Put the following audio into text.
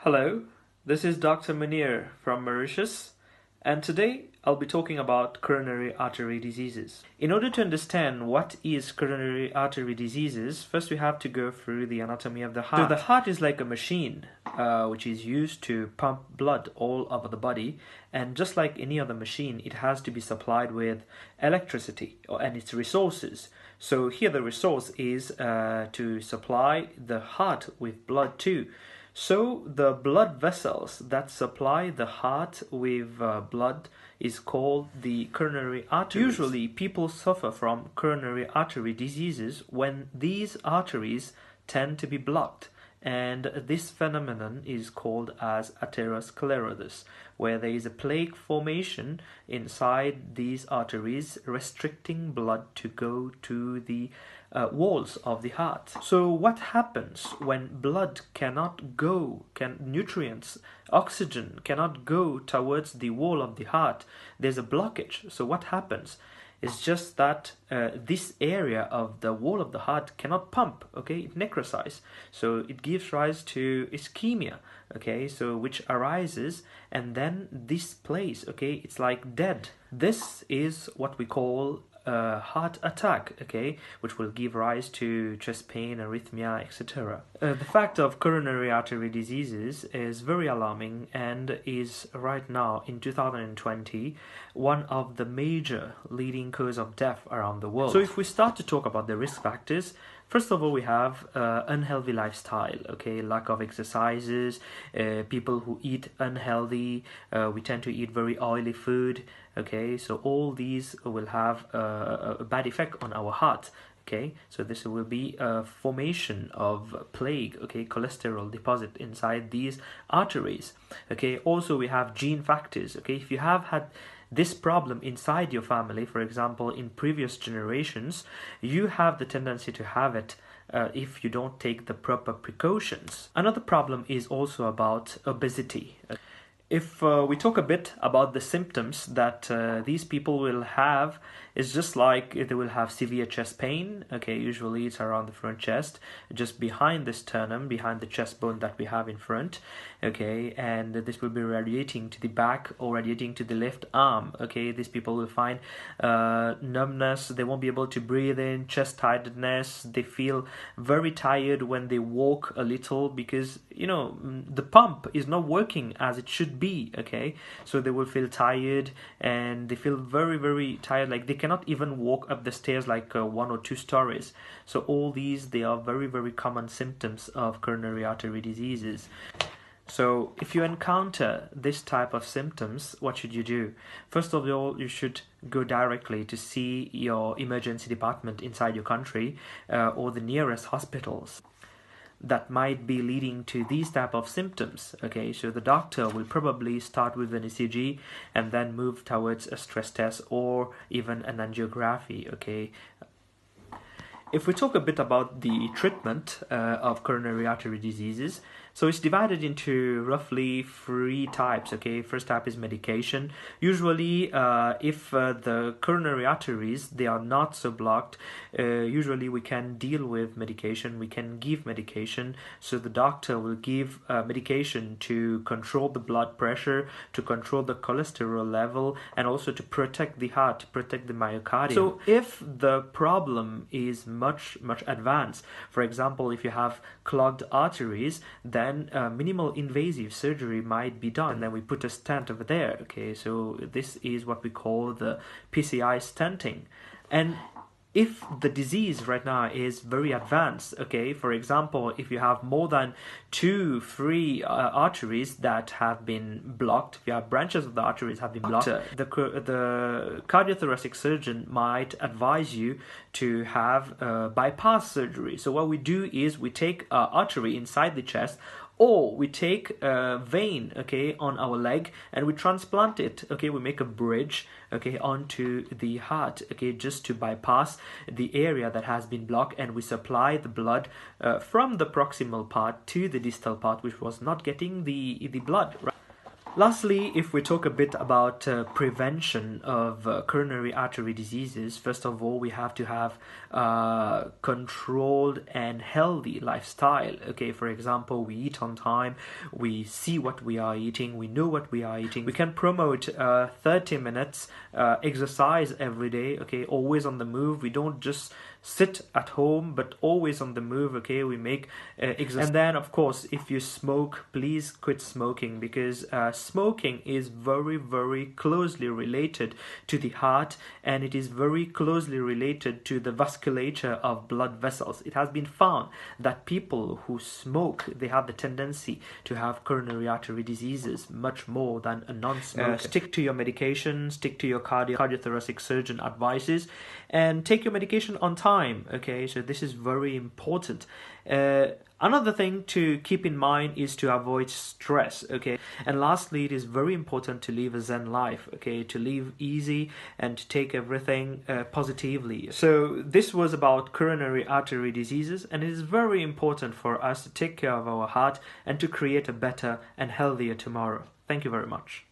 Hello, this is Dr. Moonir from Mauritius, and today I'll be talking about coronary artery diseases. In order to understand what is coronary artery diseases, first we have to go through the anatomy of the heart. So the heart is like a machine which is used to pump blood all over the body, and just like any other machine, it has to be supplied with electricity and its resources. So here the resource is to supply the heart with blood too. So the blood vessels that supply the heart with blood is called the coronary arteries. Usually people suffer from coronary artery diseases when these arteries tend to be blocked, and this phenomenon is called as atherosclerosis, where there is a plaque formation inside these arteries restricting blood to go to the walls of the heart. So what happens when blood cannot go, nutrients, oxygen cannot go towards the wall of the heart? There's a blockage. So what happens? It's just that this area of the wall of the heart cannot pump, okay? It necrosizes. So it gives rise to ischemia, okay? So which arises, and then this place, okay, it's like dead. This is what we call heart attack, okay, which will give rise to chest pain, arrhythmia, etc. The fact of coronary artery diseases is very alarming and is right now in 2020 one of the major leading cause of death around the world. So if we start to talk about the risk factors, first of all, we have unhealthy lifestyle, okay, lack of exercises, people who eat unhealthy, we tend to eat very oily food, okay, so all these will have a bad effect on our heart, okay, so this will be a formation of plaque, okay, cholesterol deposit inside these arteries, okay. Also we have gene factors, okay, if you have had this problem inside your family, for example, in previous generations, you have the tendency to have it if you don't take the proper precautions. Another problem is also about obesity. If we talk a bit about the symptoms that these people will have, it's just like they will have severe chest pain, okay, usually it's around the front chest, just behind the sternum, behind the chest bone that we have in front, okay, and this will be radiating to the back or radiating to the left arm, okay. These people will find numbness, they won't be able to breathe in, chest tightness, they feel very tired when they walk a little because, you know, the pump is not working as it should be, okay, so they will feel tired and they feel very tired, like they cannot even walk up the stairs like 1 or 2 stories. So all these, they are very common symptoms of coronary artery diseases. So if you encounter this type of symptoms, what should you do? First of all, you should go directly to see your emergency department inside your country or the nearest hospitals that might be leading to these type of symptoms, okay. So the doctor will probably start with an ECG and then move towards a stress test or even an angiography, okay. If we talk a bit about the treatment of coronary artery diseases, so it's divided into roughly 3 types, okay. First type is medication. Usually if the coronary arteries, they are not so blocked, usually we can deal with medication, we can give medication. So the doctor will give medication to control the blood pressure, to control the cholesterol level, and also to protect the heart, to protect the myocardium. So if the problem is much advanced, for example, if you have clogged arteries, then minimal invasive surgery might be done, and then we put a stent over there, okay. So this is what we call the PCI stenting. And if the disease right now is very advanced, okay, for example, if you have more than 2-3 arteries that have been blocked, if you have branches of the arteries have been blocked, the cardiothoracic surgeon might advise you to have bypass surgery. So what we do is we take an artery inside the chest, or we take a vein, okay, on our leg and we transplant it, okay, we make a bridge, okay, onto the heart, okay, just to bypass the area that has been blocked, and we supply the blood from the proximal part to the distal part which was not getting the blood, right? Lastly, if we talk a bit about prevention of coronary artery diseases, first of all, we have to have controlled and healthy lifestyle. Okay, for example, we eat on time, we see what we are eating, we know what we are eating. We can promote 30 minutes exercise every day. Okay, always on the move. We don't just sit at home, but always on the move. Okay, we make exercise. And then, of course, if you smoke, please quit smoking, because smoking is very, very closely related to the heart, and it is very closely related to the vasculature of blood vessels. It has been found that people who smoke, they have the tendency to have coronary artery diseases much more than a non-smoker. Stick to your medication, stick to your cardiothoracic surgeon advices, and take your medication on time. Okay, so this is very important. Another thing to keep in mind is to avoid stress. Okay, and lastly, it is very important to live a Zen life. Okay, to live easy and to take everything positively. So this was about coronary artery diseases, and it is very important for us to take care of our heart and to create a better and healthier tomorrow. Thank you very much.